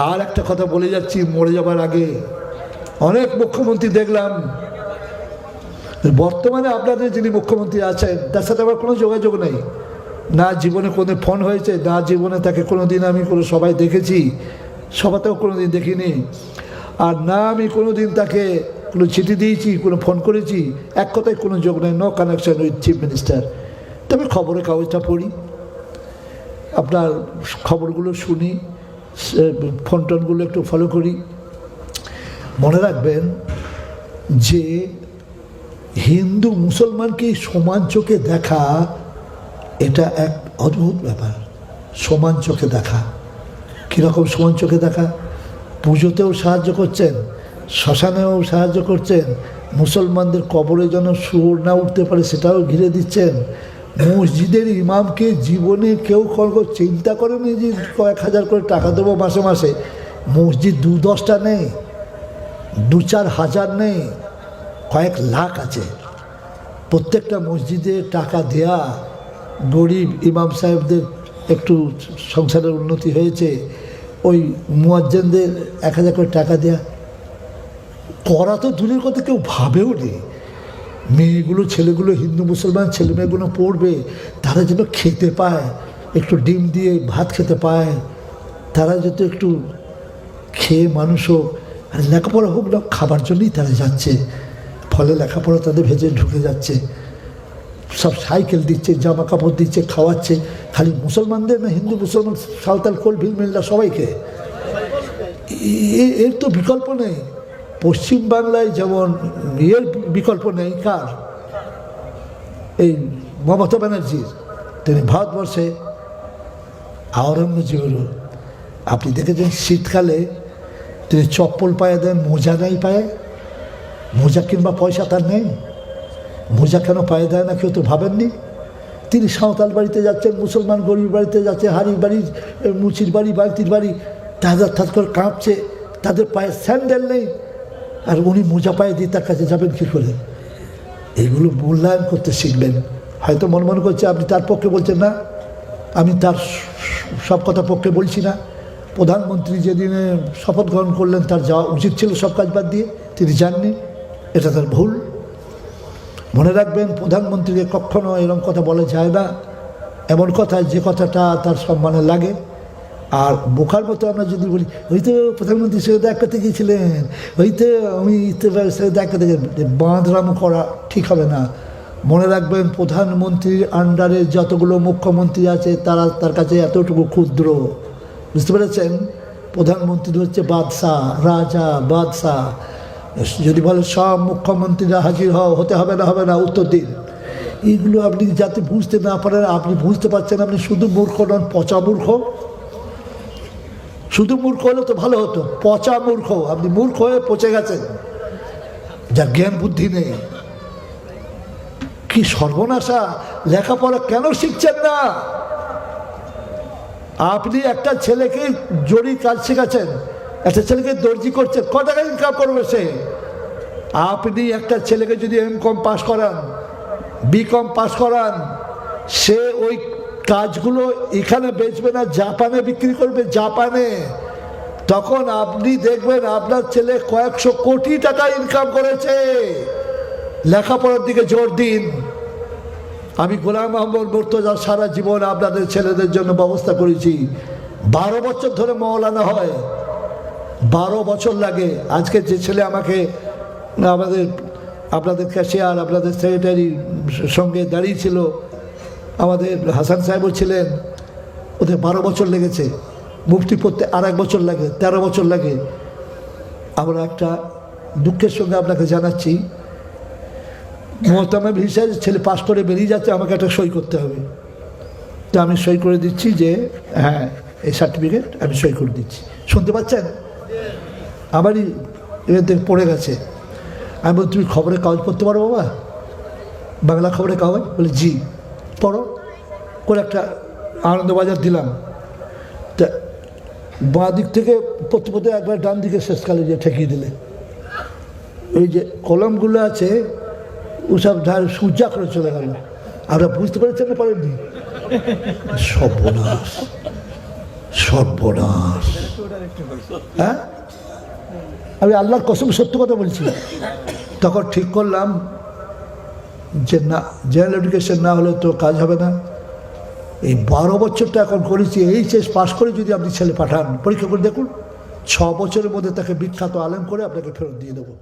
আর একটা কথা বলে যাচ্ছি, মরে যাবার আগে অনেক মুখ্যমন্ত্রী দেখলাম, বর্তমানে আপনাদের যিনি মুখ্যমন্ত্রী আছেন তার সাথে আমার কোনো যোগাযোগ নেই, না জীবনে কোনো ফোন হয়েছে, না জীবনে তাকে কোনো দিন আমি কোনো সবাই দেখেছি, সভাতেও কোনো দিন দেখিনি, আর না আমি কোনো দিন তাকে কোনো চিঠি দিয়েছি, কোনো ফোন করেছি, এক কথায় কোনো যোগ নেই, no connection with chief minister. তবে খবরের কাগজটা পড়ি, আপনার খবরগুলো শুনি, ফোন টোনগুলো একটু ফলো করি। মনে রাখবেন যে হিন্দু মুসলমানকে সমান চোখে দেখা এটা এক অদ্ভুত ব্যাপার। সমান চোখে দেখা, কীরকম সমান চোখে দেখা? পুজোতেও সাহায্য করছেন, শ্মশানেও সাহায্য করছেন, মুসলমানদের কবরে যেন শুয়োর না উঠতে পারে সেটাও ঘিরে দিচ্ছেন। মসজিদের ইমামকে জীবনে কেউ চিন্তা করেনি যে কয়েক হাজার করে টাকা দেবো মাসে মাসে। মসজিদ 2-10টা নেই, 2-4 হাজার নেই, কয়েক লাখ আছে। প্রত্যেকটা মসজিদে টাকা দেয়া, গরিব ইমাম সাহেবদের একটু সংসারের উন্নতি হয়েছে, ওই মুয়াজ্জিনদের 1000 করে টাকা দেয়া করা তো দূরের কথা, কেউ ভাবেও নেই। মেয়েগুলো ছেলেগুলো, হিন্দু মুসলমান ছেলে মেয়েগুলো পড়বে, তারা যেন খেতে পায়, একটু ডিম দিয়ে ভাত খেতে পায়, তারা যাতে একটু খেয়ে মানুষ হোক, আর লেখাপড়া হোক না, খাবার জন্যই তারা যাচ্ছে। ফলে লেখাপড়া তাদের ভেতরে ঢুকে যাচ্ছে, সব সাইকেল দিচ্ছে, জামা কাপড় দিচ্ছে, খাওয়াচ্ছে। খালি মুসলমানদের না, হিন্দু মুসলমান সাঁওতাল কোল ভিল মিল্লা সবাইকে। এর তো বিকল্প নেই। পশ্চিমবাংলায় যেমন এর বিকল্প নেই, কার? এই মমতা ব্যানার্জির। তিনি ভারতবর্ষে আওরঙ্গজেবেরও আপনি দেখেছেন শীতকালে তিনি চপ্পল পায়ে দেন, মোজা নেই পায়ে, মোজা কিংবা পয়সা তার নেই, মোজা কেন পায়ে দেয় না কেউ তো ভাবেননি। তিনি সাঁওতাল বাড়িতে যাচ্ছেন, মুসলমান গরিব বাড়িতে যাচ্ছে, হাড়ির বাড়ি, মুচির বাড়ি, বালতির বাড়ি, তাদের থাত করে কাঁপছে, তাদের পায়ে স্যান্ডেল নেই, আর উনি মোজা পায়ে দিয়ে তার কাছে যাবেন কী করে? এইগুলো মূল্যায়ন করতে শিখবেন। হয়তো মনে করছে আপনি তার পক্ষে বলছেন না, আমি তার সব কথা পক্ষে বলছি না। প্রধানমন্ত্রী যেদিনে শপথ গ্রহণ করলেন তার যাওয়া উচিত ছিল সব কাজ বাদ দিয়ে, তিনি যাননি, এটা তার ভুল। মনে রাখবেন, প্রধানমন্ত্রীকে কখনো এরকম কথা বলা যায় না, এমন কথা যে কথাটা তার সম্মানে লাগে। আর বোকার মতো আমরা যদি বলি, ওই তো প্রধানমন্ত্রীর সঙ্গে দেখা করতে গিয়েছিলেন, ওই তো আমি সঙ্গে দেখা করতে গেলাম, বাঁধরাম করা ঠিক হবে না। মনে রাখবেন, প্রধানমন্ত্রীর আন্ডারে যতগুলো মুখ্যমন্ত্রী আছে তারা তার কাছে এতটুকু ক্ষুদ্র, বুঝতে পেরেছেন? প্রধানমন্ত্রী হচ্ছে বাদশাহ, রাজা, বাদশাহ। যদি বলে সব মুখ্যমন্ত্রীরা হাজির হতে হবে না, হবে না, উত্তর দিন। এইগুলো আপনি যাতে বুঝতে না পারেন, আপনি বুঝতে পারছেন আপনি শুধু মূর্খ নন, পচা মূর্খ। শুধু মূর্খ হলে তো ভালো হতো, পচা মূর্খ। আপনি মূর্খ হয়ে পচে গেছেন, যার জ্ঞান বুদ্ধি নেই। কি সর্বনাশা! লেখাপড়া কেন শিখছেন না? আপনি একটা ছেলেকে জরি কাজ শেখাচ্ছেন, একটা ছেলেকে দর্জি করছেন, ক টাকা ইনকাম করবে সে? আপনি একটা ছেলেকে যদি এম.কম পাস করান, বি.কম পাস করান, সে ওই কাজগুলো এখানে বেচবে না, জাপানে বিক্রি করবে, জাপানে। তখন আপনি দেখবেন আপনার ছেলে কয়েকশো কোটি টাকা ইনকাম করেছে। লেখাপড়ার দিকে জোর দিন। আমি গোলাম মোহাম্মদ মুর্তজা সারা জীবন আপনাদের ছেলেদের জন্য ব্যবস্থা করেছি। 12 বছর ধরে মওলানা হয়, 12 বছর লাগে। আজকে যে ছেলে আমাকে আপনাদের ক্যাশিয়ার, আপনাদের সেক্রেটারির সঙ্গে দাঁড়িয়েছিল, আমাদের হাসান সাহেবও ছিলেন, ওদের 12 বছর লেগেছে। মুফতি পড়তে আর 1 বছর লাগে, 13 বছর লাগে। আমরা একটা দুঃখের সঙ্গে আপনাকে জানাচ্ছি, মোহতামা ভিসায় ছেলে পাস করে বেরিয়ে যাচ্ছে, আমাকে একটা সই করতে হবে। তো আমি সই করে দিচ্ছি যে হ্যাঁ এই সার্টিফিকেট আমি সই করে দিচ্ছি। শুনতে পাচ্ছেন? আমারই এতে পড়ে গেছে। আমি বলি, তুমি খবরের কাগজ পড়তে পারো বাবা? বাংলা খবরের কাগজ? বলে জি। পড়ো। করে একটা আনন্দবাজার দিলাম। তা বাঁ দিক থেকে পড়তে পড়তে একবার ডান দিকে শেষকালে যে ঠেকিয়ে দিলে, ওই যে কলমগুলো আছে ওসব ধার সূর্যা করে চলে গেল। আপনারা বুঝতে পেরেছেন না পারেননি? সর্বনাশ, সর্বনাশ। হ্যাঁ, আমি আল্লাহর কসম সত্য কথা বলছি। তখন ঠিক করলাম যে না, জেনারেল এডুকেশন না হলে তো কাজ হবে না। এই 12 বছরটা এখন করেছি, এইচএস পাস করে যদি আপনি ছেলে পাঠান, পরীক্ষা করে দেখুন, 6 বছরের মধ্যে তাকে বিখ্যাত আলেম করে আপনাকে ফেরত দিয়ে দেবো।